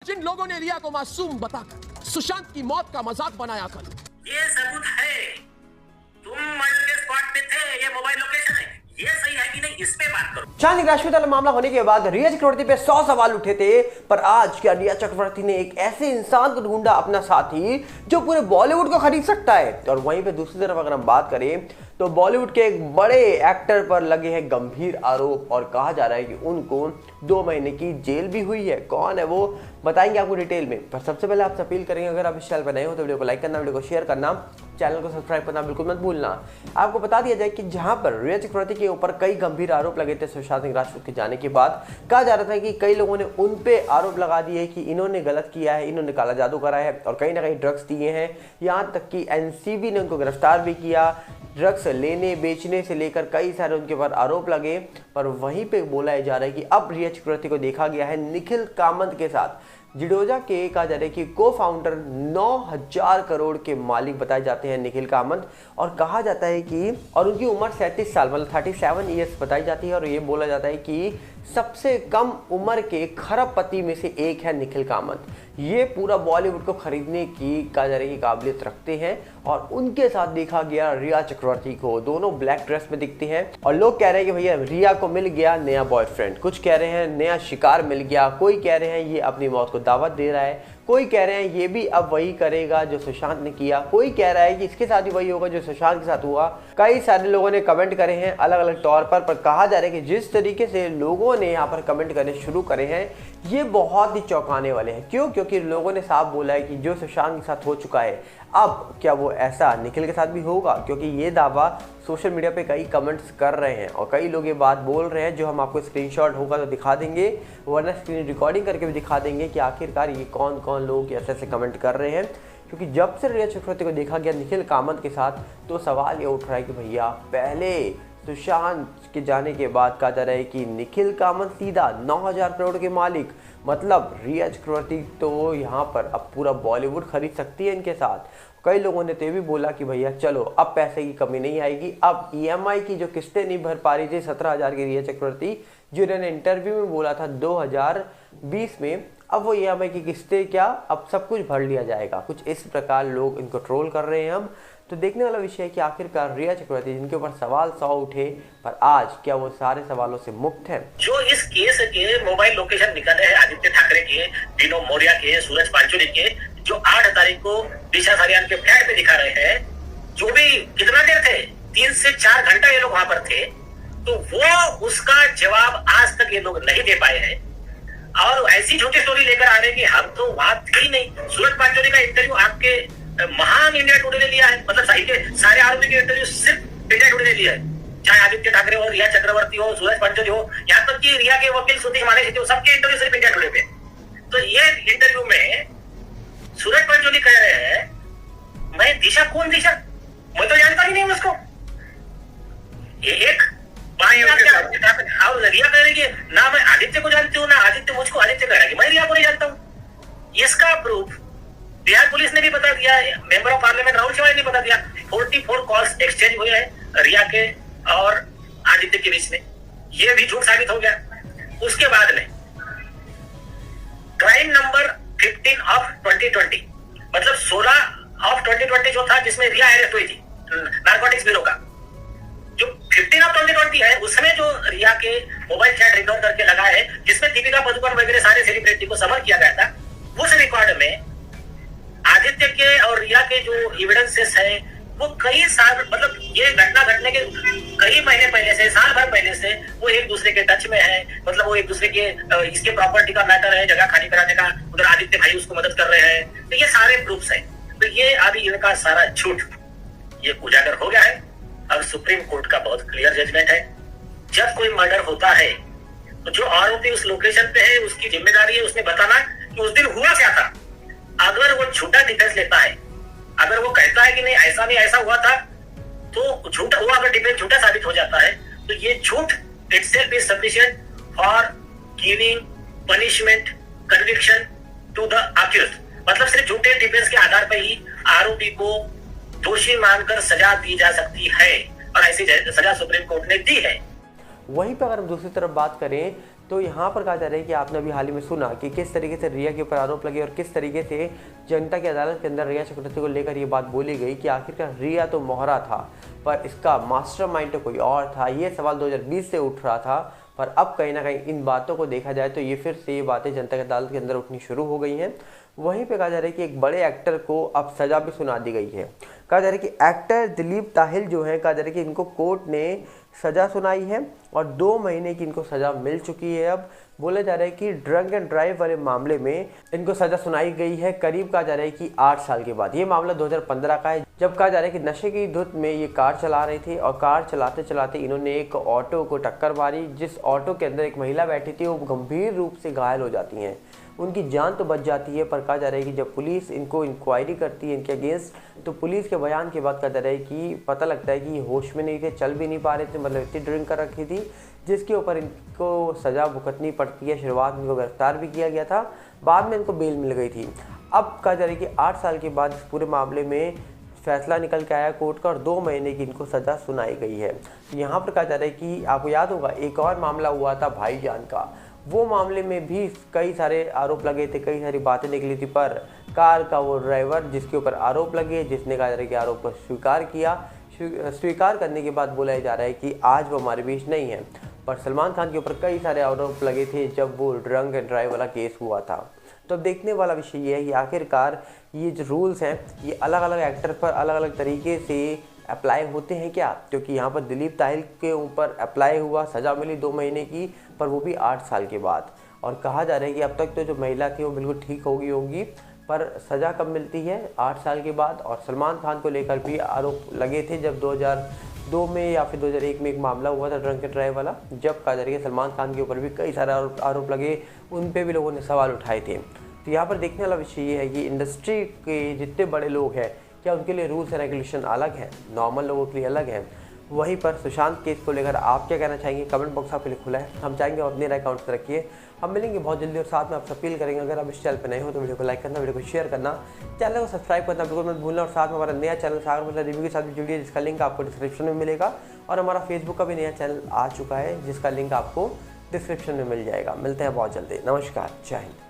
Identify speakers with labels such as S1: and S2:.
S1: जिन लोगों ने रिया को मासूम बताकर सुशांत की मौत का मजाक बनाया कल,
S2: ये सबूत है, तुम मर्डर के स्पॉट पे थे, ये मोबाइल लोकेशन है, ये सही है कि नहीं, इस पे बात करो।
S3: चांदनी राशि वाला मामला होने के बाद रिया चक्रवर्ती पे 100 सवाल उठे थे, पर आज क्या रिया चक्रवर्ती ने एक ऐसे इंसान को ढूंढा अपना साथी जो पूरे बॉलीवुड को खरीद सकता है। और वहीं पे दूसरी तरफ अगर हम बात करें तो बॉलीवुड के एक बड़े एक्टर पर लगे हैं गंभीर आरोप और कहा जा रहा है कि उनको 2 महीने की जेल भी हुई है। कौन है वो बताएंगे आपको डिटेल में, पर सबसे पहले आपसे अपील करेंगे अगर आप इस चैनल पर नए हो तो वीडियो को लाइक करना, वीडियो को शेयर करना, चैनल को सब्सक्राइब करना बिल्कुल मत भूलना। आपको बता दिया जाए कि जहां पर रिया चक्रवर्ती के ऊपर कई गंभीर आरोप लगे थे सुशांत सिंह राजपूत के जाने के बाद, कहा जा रहा था कि कई लोगों ने उन पे आरोप लगा दिए कि इन्होंने गलत किया है, इन्होंने काला जादू करा है और कहीं ना कहीं ड्रग्स दिए हैं। यहाँ तक कि एनसीबी ने उनको गिरफ्तार भी किया। ड्रग्स लेने बेचने से लेकर कई सारे उनके ऊपर आरोप लगे, पर वहीं पे बोला जा रहा है कि अब रिया चक्रवर्ती को देखा गया है निखिल कामत के साथ। जिडोजा के कहा जा रहा है कि को फाउंडर 9000 करोड़ के मालिक बताए जाते हैं निखिल कामत, और कहा जाता है कि और उनकी उम्र 37 साल मतलब 37 ईयर्स बताई जाती है। और ये बोला जाता है कि सबसे कम उम्र के खरबपति में से एक है निखिल कामत। ये पूरा बॉलीवुड को खरीदने की कहा जा रही है काबिलियत रखते हैं और उनके साथ देखा गया रिया चक्रवर्ती को। दोनों ब्लैक ड्रेस में दिखते हैं और लोग कह रहे हैं कि भैया रिया को मिल गया नया बॉयफ्रेंड, कुछ कह रहे हैं नया शिकार मिल गया, कोई कह रहे हैं ये अपनी मौत को दावत दे रहा है, कोई कह रहे हैं ये भी अब वही करेगा जो सुशांत ने किया, कोई कह रहा है कि इसके साथ भी वही होगा जो सुशांत के साथ हुआ। कई सारे लोगों ने कमेंट करे हैं अलग अलग तौर पर कहा जा रहा है कि जिस तरीके से लोगों ने यहाँ पर कमेंट करने शुरू करे हैं ये बहुत ही चौंकाने वाले हैं। क्यों? क्योंकि लोगों ने साफ बोला है कि जो सुशांत के साथ हो चुका है अब क्या वो ऐसा निखिल के साथ भी होगा, क्योंकि ये दावा सोशल मीडिया पे कई कमेंट्स कर रहे हैं और कई लोग ये बात बोल रहे हैं, जो हम आपको स्क्रीनशॉट होगा तो दिखा देंगे, वरना स्क्रीन रिकॉर्डिंग करके भी दिखा देंगे कि आखिरकार ये कौन कौन लोग ऐसे ऐसे कमेंट कर रहे हैं। क्योंकि जब से रिया चक्रवर्ती को देखा गया निखिल कामत के साथ तो सवाल ये उठ रहा है कि भैया पहले सुशांत के जाने के बाद कहा जा रहा है कि निखिल कामत सीधा 9000 करोड़ के मालिक, मतलब रिया चक्रवर्ती तो यहाँ पर अब पूरा बॉलीवुड खरीद सकती है इनके साथ। कई लोगों ने तो ये भी बोला कि भैया चलो अब पैसे की कमी नहीं आएगी, अब ईएमआई की जो किस्तें नहीं भर पा रही थी 17000 की रिया चक्रवर्ती, जो इन्होंने इंटरव्यू में बोला था 2020 में, अब वो ईएमआई की किस्तें क्या अब सब कुछ भर लिया जाएगा। कुछ इस प्रकार लोग इनको ट्रोल कर रहे हैं। हम तो देखने वाला विषय है कि आखिरकार रिया चक्रवर्ती जिनके ऊपर सवाल 100 उठे, पर आज क्या वो सारे सवालों से मुक्त है।
S2: जो इस केस के मोबाइल लोकेशन निकले हैं आदित्य ठाकरे के, विनोद मौर्य के, सूरज पांचोली के, जो 8 तारीख को दिशा सारियान के फ्लैट पे दिखा रहे हैं, जो भी कितना देर थे 3 से 4 घंटा ये लोग वहां पर थे, तो वो उसका जवाब आज तक ये लोग नहीं दे पाए हैं। और ऐसी झूठी स्टोरी लेकर आ रहे हैं कि हम तो वहां थे ही नहीं। सूरज पांचोली का इंटरव्यू आपके महान इंडिया टुडे ने लिया है, मतलब सारे आरोपी के इंटरव्यू सिर्फ इंडिया टुडे ने लिया है, चाहे आदित्य ठाकरे हो, रिया चक्रवर्ती हो, सूरज पंचोली हो, यहाँ तक कि रिया के वकील सुधीर माने थे, सबके इंटरव्यू सिर्फ इंडिया टुडे पे। तो ये इंटरव्यू में सूरज पंचोली कह रहे हैं मैं दिशा, कौन दिशा, मैं तो जानता ही नहीं उसको। एक और रिया कह रही है ना मैं आदित्य को जानती हूँ ना आदित्य मुझको, आदित्य कह रहा है मैं रिया को नहीं जानता हूँ। इसका प्रूफ बिहार पुलिस ने भी बता दिया, मेंबर ऑफ पार्लियामेंट राहुल शिवाय ने बता दिया। 44 कॉल्स एक्सचेंज हुए हैं रिया के और आदित्य के बीच में, ये भी झूठ साबित हो गया। उसके बाद में क्राइम नंबर 15 ऑफ 2020, मतलब 16 ऑफ 2020 जो था जिसमें रिया अरेस्ट हुई थी नारकोटिक्स ब्यूरो का, जो 15 ऑफ 2020 है उसमें जो रिया के मोबाइल चैट रिकॉर्ड करके लगा है, जिसमें दीपिका पादुकोण वगैरह सारे सेलिब्रिटी को समन किया गया था, उस रिकॉर्ड में आदित्य के और रिया के जो एविडेंसेस है वो कई साल, मतलब ये घटना घटने के कई महीने पहले से, साल भर पहले से वो एक दूसरे के टच में है, मतलब वो एक दूसरे के इसके प्रॉपर्टी का मैटर है, जगह खाली कराने का, उधर आदित्य भाई उसको मदद कर रहे हैं, तो ये सारे प्रूफ्स हैं। तो ये अभी इनका सारा झूठ ये उजागर हो गया है। अब सुप्रीम कोर्ट का बहुत क्लियर जजमेंट है, जब कोई मर्डर होता है तो जो आरोपी उस लोकेशन पे है उसकी जिम्मेदारी है उसने बताना कि उस दिन हुआ क्या था। अगर वो झूठा डिफेंस लेता है, अगर वो कहता है कि नहीं ऐसा नहीं ऐसा हुआ था, तो झूठा वो अगर डिफेंस झूठा साबित हो जाता है तो ये झूठ itself is sufficient for giving punishment conviction to the accused. मतलब सिर्फ झूठे डिफेंस के आधार पर ही आरोपी को दोषी मानकर सजा दी जा सकती है और ऐसी सजा सुप्रीम कोर्ट ने दी है।
S3: वहीं पर अगर हम दूसरी तरफ बात करें तो यहाँ पर कहा जा रहा है कि आपने अभी हाल ही में सुना कि किस तरीके से रिया के ऊपर आरोप लगे और किस तरीके से जनता की अदालत के अंदर रिया चक्रवर्ती को लेकर ये बात बोली गई कि आखिरकार रिया तो मोहरा था पर इसका मास्टरमाइंड तो कोई और था। ये सवाल 2020 से उठ रहा था, पर अब कहीं ना कहीं इन बातों को देखा जाए तो ये फिर से ये बातें जनता की अदालत के अंदर उठनी शुरू हो गई हैं। वहीं पे कहा जा रहा है कि एक बड़े एक्टर को अब सज़ा भी सुना दी गई है। कहा जा रहा है कि एक्टर दिलीप ताहिल जो है, कहा जा रहा है कि इनको कोर्ट ने सज़ा सुनाई है और 2 महीने की इनको सज़ा मिल चुकी है। अब बोला जा रहा है कि ड्रंक एंड ड्राइव वाले मामले में इनको सज़ा सुनाई गई है करीब कहा जा रहा है कि 8 साल के बाद। ये मामला 2015 का है, जब कहा जा रहा है कि नशे की धुत में ये कार चला रहे थे और कार चलाते चलाते इन्होंने एक ऑटो को टक्कर मारी। जिस ऑटो के अंदर एक महिला बैठी थी वो गंभीर रूप से घायल हो जाती हैं, उनकी जान तो बच जाती है। पर कहा जा रहा है कि जब पुलिस इनको इंक्वायरी करती है इनके अगेंस्ट, तो पुलिस के बयान के बाद कहा जा रहा है कि पता लगता है कि ये होश में नहीं थे, चल भी नहीं पा रहे थे, मतलब इतनी ड्रिंक कर रखी थी, जिसके ऊपर इनको सज़ा भुगतनी पड़ती है। शुरुआत में इनको गिरफ्तार भी किया गया था, बाद में इनको बेल मिल गई थी। अब कहा जा रहा है कि 8 साल के बाद इस पूरे मामले में फैसला निकल के आया कोर्ट का और 2 महीने की इनको सज़ा सुनाई गई है। तो यहाँ पर कहा जा रहा है कि आपको याद होगा एक और मामला हुआ था भाईजान का, वो मामले में भी कई सारे आरोप लगे थे, कई सारी बातें निकली थी, पर कार का वो ड्राइवर जिसके ऊपर आरोप लगे, जिसने कहा जा रहा है कि आरोप को स्वीकार किया, स्वीकार करने के बाद बोला जा रहा है कि आज वो हमारे बीच नहीं है। पर सलमान खान के ऊपर कई सारे आरोप लगे थे जब वो ड्रंक एंड ड्राइव वाला केस हुआ था। तो अब देखने वाला विषय ये है कि आखिरकार ये जो रूल्स हैं ये अलग अलग एक्टर पर अलग अलग तरीके से अप्लाई होते हैं क्या, क्योंकि यहाँ पर दिलीप ताहिल के ऊपर अप्लाई हुआ, सज़ा मिली 2 महीने की, पर वो भी 8 साल के बाद। और कहा जा रहा है कि अब तक तो जो महिला थी वो बिल्कुल ठीक होगी, पर सज़ा कब मिलती है 8 साल के बाद। और सलमान खान को लेकर भी आरोप लगे थे जब 2002 में या फिर 2001 में एक मामला हुआ था ड्रंक एंड ड्राइव वाला, जब कहा जा रहा है कि सलमान खान के ऊपर भी कई सारे आरोप लगे, उन पर भी लोगों ने सवाल उठाए थे। तो यहाँ पर देखने वाला विषय ये है कि इंडस्ट्री के जितने बड़े लोग हैं क्या उनके लिए रूल्स एंड रेगुलेशन अलग हैं, नॉर्मल लोगों के लिए अलग हैं। वहीं पर सुशांत केस को लेकर आप क्या कहना चाहेंगे, कमेंट बॉक्स आपके लिए खुला है, हम चाहेंगे अपने राय काउंट से रखिए। हम मिलेंगे बहुत जल्दी और साथ में आपसे अपील करेंगे अगर आप इस चैनल पर नए हो तो वीडियो को लाइक करना, वीडियो को शेयर करना, चैनल को सब्सक्राइब करना बिल्कुल मत भूलना। और साथ में हमारा नया चैनल सागर मतलब रिव्यू के साथ भी जुड़िए, जिसका लिंक आपको डिस्क्रिप्शन में मिलेगा। और हमारा फेसबुक का भी नया चैनल आ चुका है जिसका लिंक आपको डिस्क्रिप्शन में मिल जाएगा। मिलते हैं बहुत जल्दी, नमस्कार, जय हिंद।